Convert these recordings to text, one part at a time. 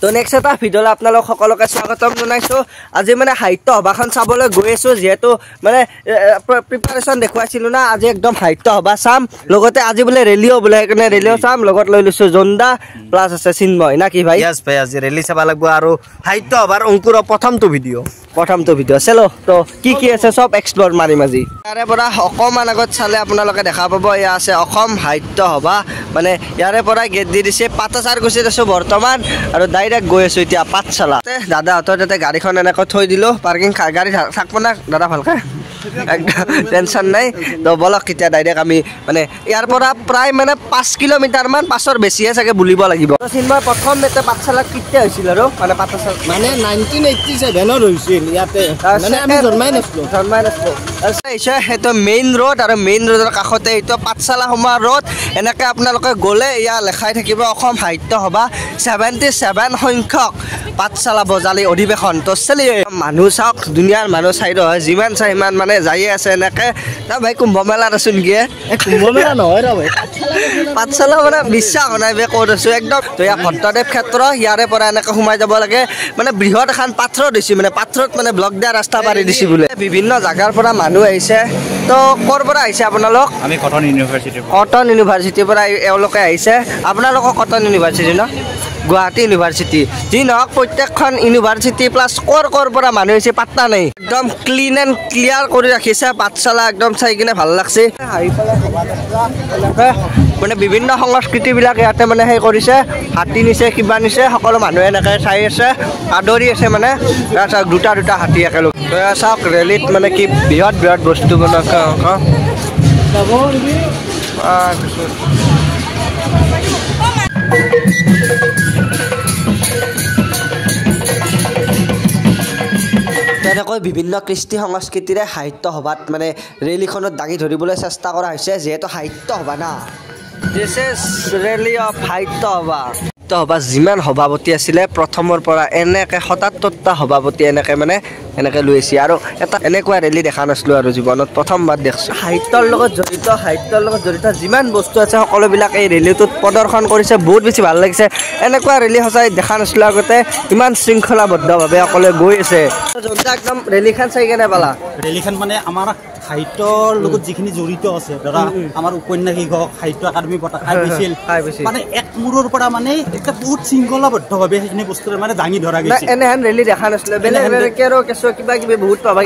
তো নেক্সট এটা ভিডিঅ'লৈ আপোনালোক সকলোকে স্বাগতম জনাইছোঁ। আজি মানে সাহিত্য সভাখন চাবলৈ গৈ আছোঁ, যিহেতু মানে প্ৰিপাৰেশ্যন দেখুৱাইছিলোঁ না। আজি একদম সাহিত্য সভা চাম, লগতে আজি বোলে ৰেলীও বোলে, সেইকাৰণে ৰেলীও চাম। লগত লৈ লৈছোঁ জন্দা প্লাছ আছে চিন্ময়, না কি ভাই? ইয়েছ ভাই, আজি ৰেলী চাব লাগিব আৰু সাহিত্য সভাৰ অংকুৰৰ প্ৰথমটো ভিডিঅ' চেলো। তো কি আছে চব এক্সপ্ল'ৰ মাৰিম আজি। তাৰে পৰা অকণমান আগত চালে আপোনালোকে দেখা পাব, এয়া আছে অসম সাহিত্য সভা। মানে ইয়াৰে পৰা গেট দি দিছে। পাঠাচাৰকুছিত আছোঁ বৰ্তমান আৰু ডাইৰেক্ট গৈ আছোঁ এতিয়া পাঠশালা। দাদাহঁতৰ তাতে গাড়ীখন এনেকৈ থৈ দিলোঁ, পাৰ্কিং গাড়ী থাকিব না দাদা ভালকৈ, একদম টেনশ্যন নাই। তো বলক এতিয়া ডাইৰেক্ট আমি মানে ইয়াৰ পৰা প্ৰায় মানে 5 কিলোমিটাৰমান পাছৰ বেছিহে চাগে বুলিব লাগিব। চিন্ময় প্ৰথম এতে পাঠশালাত কেতিয়া হৈছিল আৰু মানে পাঠশালা মানে 1987 হৈছিল ইয়াতে, মানে আমি জন্মাই নাছিলোঁ। সেইটো মেইন ৰোড আৰু মেইন ৰোডৰ কাষতে এইটো পাঠশালা সোমোৱা ৰোড। এনেকৈ আপোনালোকে গ'লে ইয়াৰ লেখাই থাকিব অসম সাহিত্য সভা 77 সংখ্যক পাঠশালা বজালী অধিৱেশন। তো চলি মানুহ চাওক, দুনিয়াৰ মানুহ চাই হয়, যিমান চাই সিমান মানে যায়ে আছে এনেকৈ। তাৰ ভাই কুম্ভ মেলাত আছোঁ নেকি? কুম্ভ মেলা নহয় ৰ ভাই, পাঠশালা মানে বিশ্বাস নাই বে ক'ত আছোঁ একদম। তো ইয়াৰ ভট্টদেৱ ক্ষেত্ৰ, ইয়াৰে পৰা এনেকৈ সোমাই যাব লাগে। মানে বৃহৎ এখন পাথৰ দিছে, মানে পাথৰত মানে ব্লক দিয়া ৰাস্তা পাৰি দিছে বোলে। বিভিন্ন জাগাৰ পৰা মানুহ আহিছে। তো ক'ৰ পৰা আহিছে আপোনালোক? আমি কটন ইউনিভাৰ্চিটিৰ পৰা এওঁলোকে আহিছে। আপোনালোকক কটন ইউনিভাৰ্চিটি ন? গুৱাহাটী ইউনিভাৰ্চিটি যি নহওক, প্ৰত্যেকখন ইউনিভাৰ্চিটি প্লাছ ক'ৰ পৰা মানুহ আহিছে পাত্তা নাই। একদম ক্লিন এণ্ড ক্লিয়াৰ কৰি ৰাখিছে পাঠশালা, একদম চাই কিনে ভাল লাগছে। মানে বিভিন্ন সংস্কৃতিবিলাক ইয়াতে মানে সেই কৰিছে, হাতী নিছে, কিবা নিছে, সকলো মানুহে এনেকৈ চাই আছে, আদৰি আছে। মানে চাওক দুটা হাতী একেলগে। চাওক ৰেলীত মানে কি বৃহৎ বস্তু তেনেকৈ বিভিন্ন কৃষ্টি সংস্কৃতিৰে সাহিত্য সভাত মানে ৰেলীখনত দাঙি ধৰিবলৈ চেষ্টা কৰা হৈছে, যিহেতু সাহিত্য সভা না। দিছ ইজ ৰেলী অফ সাহিত্য সভা। যিমান সভাপতি আছিলে প্ৰথমৰ পৰা এনেকৈ 77টা সভাপতি এনেকৈ লৈ আহিছে। আৰু এটা এনেকুৱা ৰেলী দেখা নাছিলোঁ আৰু জীৱনত প্ৰথমবাৰ দেখিছোঁ। সাহিত্যৰ লগত জড়িত যিমান বস্তু আছে সকলোবিলাক এই ৰেলীটোত প্ৰদৰ্শন কৰিছে। বহুত বেছি ভাল লাগিছে। এনেকুৱা ৰেলী সঁচাই দেখা নাছিলোঁ আগতে, ইমান শৃংখলাবদ্ধভাৱে সকলোৱে গৈ আছে। একদম ৰেলীখন চাই কেনে পালা? ৰেলীখন মানে আমাৰ সাহিত্যৰ লগত যিখিনি জড়িত আছে, ধৰা আমাৰ উপন্যাসিক হওক, সাহিত্য একাডেমি বঁটা খাই পাইছিল, মানে এক মূৰৰ পৰা মানে এটা বহুত শৃংখলাবদ্ধভাৱে সেইখিনি বস্তু মানে দাঙি ধৰা গৈছে। এনেহেন ৰেলী দেখা নাছিলে। বেলেগ কিবা কিবি বহুত পাবা,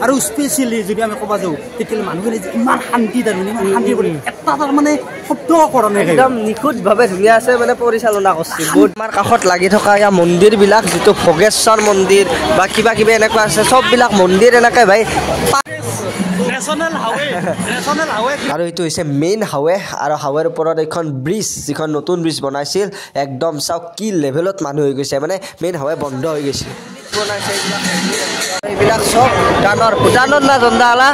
আৰু স্পেচিয়েলি যদি আমি ক'ব যাওঁ, তেতিয়াহ'লে মানুহখিনি ইমান শান্তিত আৰু ইমান শান্তি কৰি এটা তাৰ মানে শব্দ কৰা নাই, একদম নিখুঁতভাৱে ধুনীয়া আছে মানে পৰিচালনা কৰিছে। বহুত আমাৰ কাষত লাগি থকা ইয়াৰ মন্দিৰবিলাক, যিটো ভোগেশ্বৰ মন্দিৰ বা কিবা কিবি এনেকুৱা আছে, চববিলাক মন্দিৰ এনেকৈ ভাই। আৰু এইটো হৈছে মেইন হাইৱে, আৰু হাইৱেৰ ওপৰত এখন ব্ৰিজ, যিখন নতুন ব্ৰিজ বনাইছিল। একদম চাওক কি লেভেলত মানুহ হৈ গৈছে, মানে মেইন হাইৱে বন্ধ হৈ গৈছে। এইবিলাক চব ভূটানৰ না জন্দালা।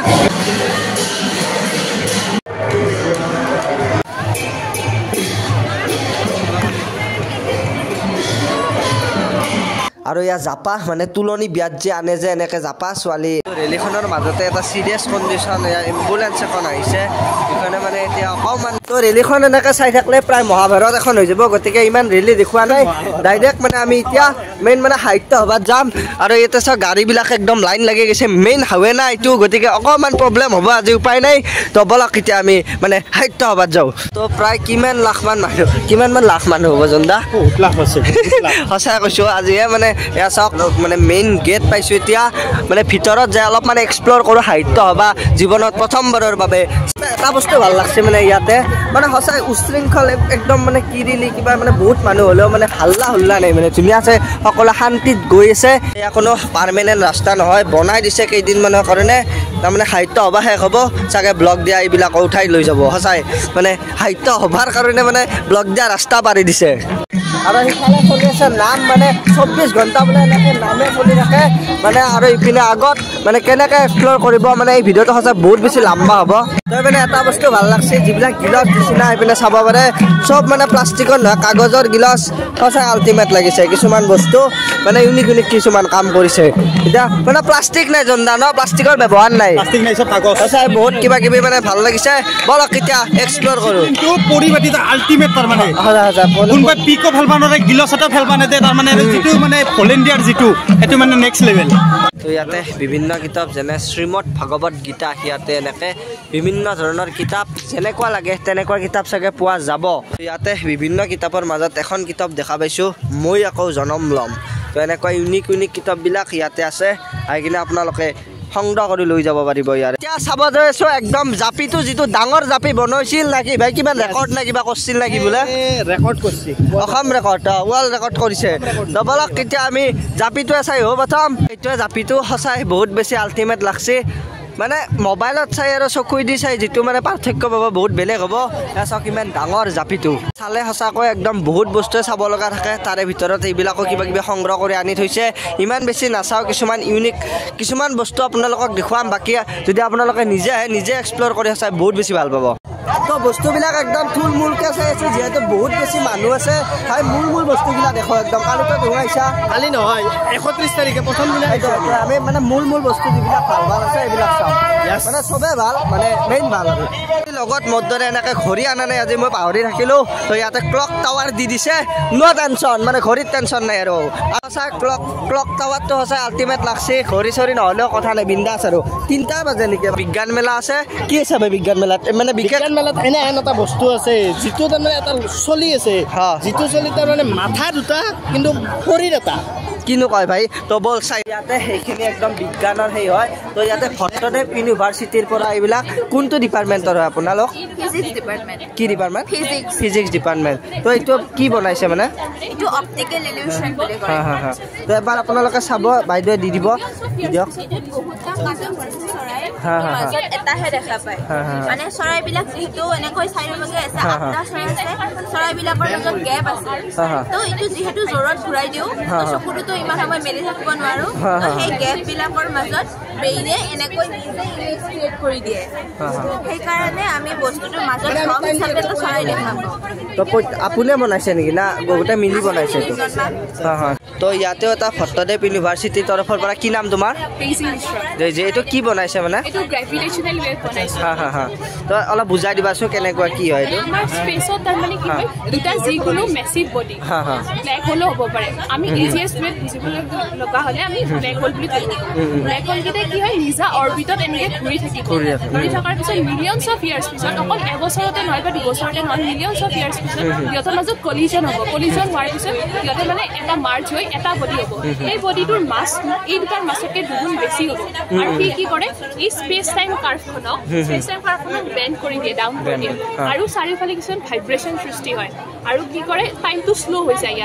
আৰু ইয়াৰ জাপা মানে তুলনি বিয়াত যে আনে যে এনেকৈ জাপা ছোৱালী। ৰেলীখনৰ মাজতে এটা চিৰিয়াছ কণ্ডিশ্যন, এম্বুলেঞ্চ এখন আহিছে, সেইকাৰণে মানে এতিয়া অকণমান। তো ৰেলীখন এনেকৈ চাই থাকিলে প্ৰায় মহাভাৰত এখন হৈ যাব। গতিকে ইমান ৰেলী দেখুওৱা নাই, ডাইৰেক্ট মানে আমি এতিয়া মেইন মানে সাহিত্য সভাত যাম। আৰু ইয়াতে চাওক গাড়ীবিলাক একদম লাইন লাগি গৈছে, মেইন হাইৱে না এইটো, গতিকে অকণমান প্ৰব্লেম হ'ব আজি, উপায় নাই। তো বলক এতিয়া আমি মানে সাহিত্য সভাত যাওঁ। তো প্ৰায় কিমান লাখ মানুহ হ'ব জন্দা? সঁচাই কৈছোঁ, আজিহে মানে এয়া চাওক মানে মেইন গেট পাইছোঁ। এতিয়া মানে ভিতৰত যায় অলপ মানে এক্সপ্ল'ৰ কৰোঁ সাহিত্য সভা জীৱনত প্ৰথমবাৰৰ বাবে। এটা বস্তু ভাল লাগছে মানে ইয়াতে, মানে সঁচাই উশৃংখল একদম, মানে কিৰিলি কিবা মানে বহুত মানুহ হ'লেও মানে হাল্লা নাই, মানে ধুনীয়াছে সকলো শান্তিত গৈ আছে। এয়া কোনো পাৰ্মানেণ্ট ৰাস্তা নহয়, বনাই দিছে কেইদিনমানৰ কাৰণে। তাৰমানে সাহিত্য সভা শেষ হ'ব চাগে, ব্লক দিয়া এইবিলাক উঠাই লৈ যাব। সঁচাই মানে সাহিত্য সভাৰ কাৰণে মানে ব্লক দিয়া ৰাস্তা পাৰি দিছে। আৰু সেইফালে চলি আছে নাম, মানে 24 ঘণ্টা বোলে এনেকৈ নামে চলি থাকে মানে। আৰু ইপিনে আগত মানে কেনেকৈ এক্সপ্ল'ৰ কৰিব, মানে এই ভিডিঅ'টো সঁচাই বহুত বেছি লম্বা হ'ব। তই মানে এটা বস্তু ভাল লাগছে, যিবিলাক গিলাচ দিছে না সেইপিনে চাব পাৰে, চব মানে প্লাষ্টিকৰ নহয়, কাগজৰ গিলাচ। সঁচাই আল্টিমেট লাগিছে। কিছুমান বস্তু মানে ইউনিক কিছুমান কাম কৰিছে। এতিয়া মানে প্লাষ্টিক নাই জন্দা ন, প্লাষ্টিকৰ ব্যৱহাৰ নাই, সঁচাই বহুত কিবা কিবি মানে ভাল লাগিছে। বলক এতিয়া এক্সপ্ল'ৰ কৰোঁ। পৰিপাটি আল্টিমেট, তাৰমানে সঁচা কোনোবাই পিকো ভাল ধৰণৰে গিলচতে ফেলবা নেদে তাৰমানে যিটো মানে ভলেণ্টিয়াৰ যিটো সেইটো মানে নেক্সট লেভেল তো ইয়াতে বিভিন্ন কিতাপ যেনে শ্ৰীমদ ভাগৱত গীতা ইয়াতে এনেকৈ বিভিন্ন ধৰণৰ কিতাপ যেনেকুৱা লাগে তেনেকুৱা কিতাপ চাগে পোৱা যাব ইয়াতে বিভিন্ন কিতাপৰ মাজত এখন কিতাপ দেখা পাইছোঁ মই আকৌ জনম ল'ম তো এনেকুৱা ইউনিক কিতাপবিলাক ইয়াতে আছে আহি কিনে আপোনালোকে সংগ্ৰহ কৰি লৈ যাব পাৰিব ইয়াৰ এতিয়া চাব যাইছোঁ একদম জাপিটো যিটো ডাঙৰ জাপি বনাইছিল নাকি ভাই কিবা ৰেকৰ্ড নে কিবা কৰিছিল নেকি বোলে ৰেকৰ্ড কৰিছে অসম ৰেকৰ্ড ৱৰ্ল্ড ৰেকৰ্ড কৰিছে ডবলক কেতিয়া আমি জাপিটোৱে চাই হ'ব প্ৰথম এইটোৱে জাপিটো সঁচাই বহুত বেছি আল্টিমেট লাগছে মানে মোবাইলত চাই আৰু চকুই দি চাই যিটো মানে পাৰ্থক্য পাব বহুত বেলেগ হ'ব চাওক ইমান ডাঙৰ জাপিটো চালে সঁচাকৈ একদম বহুত বস্তুৱে চাব লগা থাকে তাৰে ভিতৰত এইবিলাকো কিবা কিবি সংগ্ৰহ কৰি আনি থৈছে ইমান বেছি নাচাওঁ কিছুমান ইউনিক কিছুমান বস্তু আপোনালোকক দেখুৱাম বাকী যদি আপোনালোকে নিজে আহে নিজে এক্সপ্ল'ৰ কৰি চাই বহুত বেছি ভাল পাব তো বস্তুবিলাক একদম থুলমূলকৈ চাই আছোঁ যিহেতু বহুত বেছি মানুহ আছে হয় মূল বস্তুবিলাক দেখো একদম কালিতো দেখুৱাইছা কালি নহয় 31 তাৰিখে প্ৰথম দিনা আমি মানে মূল বস্তু যিবিলাক ভাল আছে এইবিলাক চাওঁ মানে চবেই ভাল মানে মেইন ভাল আৰু লগত মোৰ দৰে এনেকৈ ঘড়ী আনা নাই আজি মই পাহৰি থাকিলোঁ তো ইয়াতে ক্লক টাৱাৰ দি দিছে নো টেনশ্যন মানে ঘড়ীত টেনশ্যন নাই আৰু সঁচাই ক্লক টাৱাৰটো সঁচাই আল্টিমেট লাগছে ঘড়ী চৰি নহ'লেও কথা নাই বিন্দাছ আৰু 3টা বাজে নেকি বিজ্ঞান মেলা আছে কি হিচাপে বিজ্ঞান মেলাত মানে বিজ্ঞান মেলাত এনে এটা বস্তু আছে যিটো তাৰমানে এটা চলি আছে যিটো চলি তাৰমানে মাথা দুটা কিন্তু শৰীৰ এটা কিনো কয় ভাই তো বল চাই ইয়াতে সেইখিনি একদম বিজ্ঞানৰ সেই হয় তো ইয়াতে ভট্টদেৱ ইউনিভাৰ্চিটিৰ পৰা এইবিলাক কোনটো ডিপাৰ্টমেণ্টৰ হয় আপোনালোক ফিজিক্স ডিপাৰ্টমেণ্ট কি ডিপাৰ্টমেণ্ট ফিজিক্স ডিপাৰ্টমেণ্ট তো এইটো কি বনাইছে মানে এইটো অপটিকেল ইলিউশ্যন বুলি কয় তো এবাৰ আপোনালোকে চাব বাইদেৱে দি দিব দিয়ক মাজত এটাহে দেখা পায় মানে চৰাইবিলাক যিহেতু এনেকৈ চাৰিওভাগে আছে 8টা চৰাই আছে চৰাইবিলাকৰ মাজত গেপ আছে তো এইটো যিহেতু জোৰত ঘূৰাই দিওঁ চকুটোতো ইমান সময় মেলি থাকিব নোৱাৰোঁ সেই গেপবিলাকৰ মাজত ব্ৰেইনে এনেকৈ নিজে ইমেজ ক্ৰিয়েট কৰি দিয়ে সেইকাৰণে আমি বস্তুটোৰ মাজত ৰং হিচাপে তো চৰাই দেখা পাওঁ তো আপুনিয়ে বনাইছে নেকি না গোটেই মিলি বনাইছে তো ইয়াতেও এটা ভট্টদেৱ ইউনিভাৰ্চিটিৰ তৰফৰ পৰা কি নাম তোমাৰ যে এইটো কি বনাইছে মানে এইটো গ্ৰেভিটেশ্যনেল ৱেভ বনাইছে তো অলপ বুজাই দিবাচোন কেনেকুৱা কি হয় এইটো আমাৰ স্পেচত তাৰমানে কি হয় দুটা যিকোনো মেচিভ বডি ব্লেক হ'লো হ'ব পাৰে আমি ইজিয়েষ্ট ৱেত বুজিবলৈ লগা হ'লে আমি ব্লেক হোল বুলি কওঁ ব্লেক হোলকেইটাই কি হয় নিজা অৰ্বিটত এনেকৈ ঘূৰি থাকিব ঘূৰি থকাৰ পিছত মিলিয়নছ অফ ইয়াৰ্ছ পিছত অকল এবছৰতে নহয় বা দুবছৰতে নহয় মিলিয়নছ অফ ইয়াৰ্ছ পিছত সিহঁতৰ মাজত কলিজন হ'ব কলিজন হোৱাৰ পিছত সিহঁতে মানে এটা মাৰ্জ হৈ এটা বডি হ'ব এই বডিটোৰ মাছ এই দুটাৰ মাছতকৈ দুগুণ বেছি হ'ব আৰু সি কি কৰে এই স্পেচ টাইম কাৰ্ভখনক বেণ্ড কৰি দিয়ে ডাউন কৰি দিয়ে আৰু চাৰিওফালে কিছুমান ভাইব্ৰেশ্যন সৃষ্টি হয় আৰু কি কৰে টাইমটো শ্ল' হৈ যায়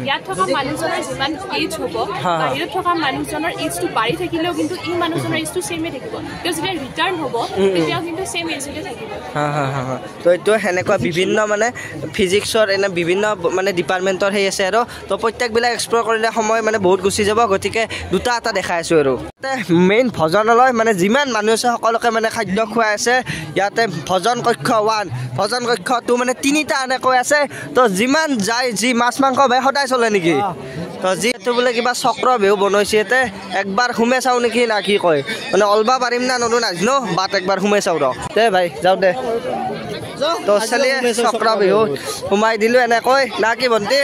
ইয়াত থকা মানুহজনৰ যিমান এজ হ'ব বাহিৰত থকা মানুহজনৰ এজটো বাঢ়ি থাকিলেও কিন্তু এই মানুহজনৰ এজটো ছেমে থাকিব তেওঁ যেতিয়া ৰিটাৰ্ণ হ'ব তেতিয়াও কিন্তু ছেম এজতে থাকিব তো এইটো সেনেকুৱা বিভিন্ন মানে ফিজিক্সৰ এনে বিভিন্ন মানে ডিপাৰ্টমেণ্টৰ সেই আছে আৰু তো প্ৰত্যেকবিলাক এক্সপ্ল'ৰ কৰিলে সময় মানে বহুত গুচি যাব গতিকে দুটা এটা দেখাই আছোঁ আৰু মেইন ভজনলৈ মানে যিমান মানুহ আছে সকলোকে মানে খাদ্য খুৱাই আছে ইয়াতে ভজন কক্ষ 1 ভজন কক্ষ 2 মানে 3টা এনেকৈ আছে তো যিমান যায় যি মাছ মাংস ভাই সদায় চলে নেকি তো যিহেতু বোলে কিবা চক্ৰ বিহু বনাইছে ইয়াতে একবাৰ সোমে চাওঁ নেকি না কি কয় মানে অলবা পাৰিম না নলো নাজানো বাট একবাৰ সোমে চাওঁ ৰ দে ভাই যাওঁ দে তো চালিয়ে চক্ৰ বিহু সোমাই দিলোঁ এনেকৈ না কি ভণ্টি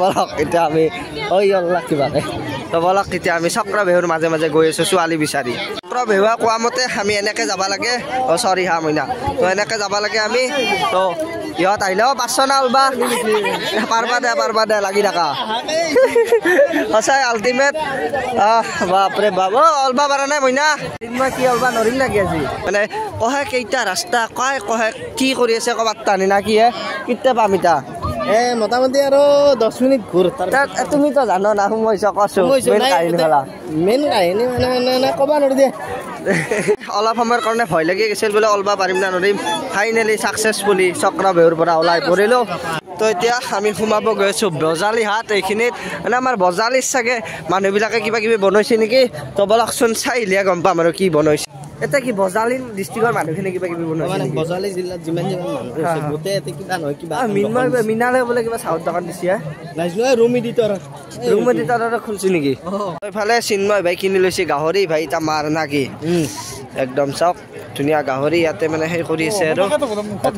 বলক এতিয়া আমি ঐ অল্লা কিবাকে তো বলক এতিয়া আমি চক্ৰ বিহুৰ মাজে মাজে গৈ আছোঁ ছোৱালী বিচাৰি চক্ৰ বিহু কোৱা মতে আমি এনেকৈ যাব লাগে অঁ চৰি হা মইনা তো এনেকৈ যাব লাগে আমি তো ইহঁত আহিলেও পাৰছ না অলবা পাৰবা দে লাগি থাকা সঁচাই আল্টিমেট বাপৰে বাপ অলবা পাৰা নাই মইনা মই কি অলবা নৰিম নেকি আজি মানে কহে কেইটা ৰাস্তা কহে কি কৰি আছে ক'ৰবাত টানি না কি হে কেতিয়া পাম এতিয়া মোটামুটি আৰু 10 মিনিট ঘূৰ তুমিতো জানো না সোমাইছ কছো মেইন কাহিনী মানে ক'ব নোৱাৰি দে অলপ সময়ৰ কাৰণে ভয় লাগি গৈছিল বোলে অলবা পাৰিম না নৰিম ফাইনেলি ছাকচেছফুলি চক্ৰ বিহুৰ পৰা ওলাই পৰিলোঁ তো এতিয়া আমি সোমাব গৈ আছোঁ বজালিহাট এইখিনিত মানে আমাৰ বজালিত চাগে মানুহবিলাকে কিবা কিবি বনাইছে নেকি তো বলকচোন চাইলিয়ে গম পাম আৰু কি বনাইছে এটা কি বজালি ডিষ্ট্ৰিক্টৰ মানুহখিনি কিবা কিবি বনাইছে মানে বজালি জিলাত যিমান মানুহ আছে গোটেই এতে কিবা নহয় কিবা মিনালে বোলে কিবা চাউল দোকান দিছে নাজনো ৰুম এডিটৰ খুলিছে নেকি এইফালে চিন্ময় ভাই কিনি লৈছে গাহৰি ভাই এটা মাৰ নাকি একদম চাওক ধুনীয়া গাহৰি ইয়াতে মানে সেই কৰি আছে আৰু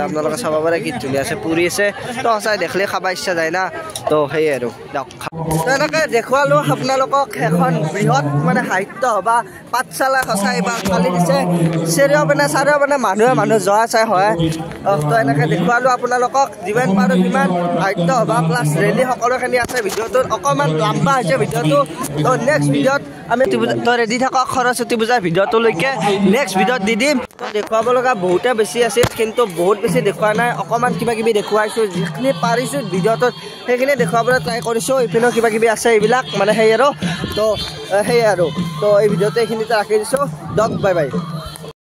আপোনালোকে চাব পাৰে কি ধুনীয়া আছে পুৰি আছে তো সঁচাই দেখিলে খাব ইচ্ছা যায় না তো সেয়ে আৰু দিয়ক তেনেকৈ দেখুৱালোঁ আপোনালোকক এখন বৃহৎ মানে সাহিত্য বা পাঠশালা সঁচাই বা কালি দিছে চাৰিওপিনে মানুহে যোৱা চাই হয় তো এনেকৈ দেখুৱালোঁ আপোনালোকক যিমান পাৰোঁ সিমান সাহিত্য বা প্লাছ ৰেলী সকলোখিনি আছে ভিডিঅ'টোত অকণমান লম্বা হৈছে ভিডিঅ'টো তো নেক্সট ভিডিঅ'ত আমি তো ৰেডি থাকক সৰস্বতী পূজাৰ ভিডিঅ'টোলৈকে নেক্সট ভিডিঅ'ত দি দিম তো দেখুৱাব লগা বহুতে বেছি আছিল কিন্তু বহুত বেছি দেখুওৱা নাই অকণমান কিবা কিবি দেখুৱাইছোঁ যিখিনি পাৰিছোঁ ভিডিঅ'টোত সেইখিনি দেখুৱাবলৈ ট্ৰাই কৰিছোঁ ইপিনেও কিবা কিবি আছে এইবিলাক মানে সেই আৰু তো সেয়ে আৰু তো এই ভিডিঅ'টো এইখিনিতে ৰাখি দিছোঁ দিয়ক বাই বাই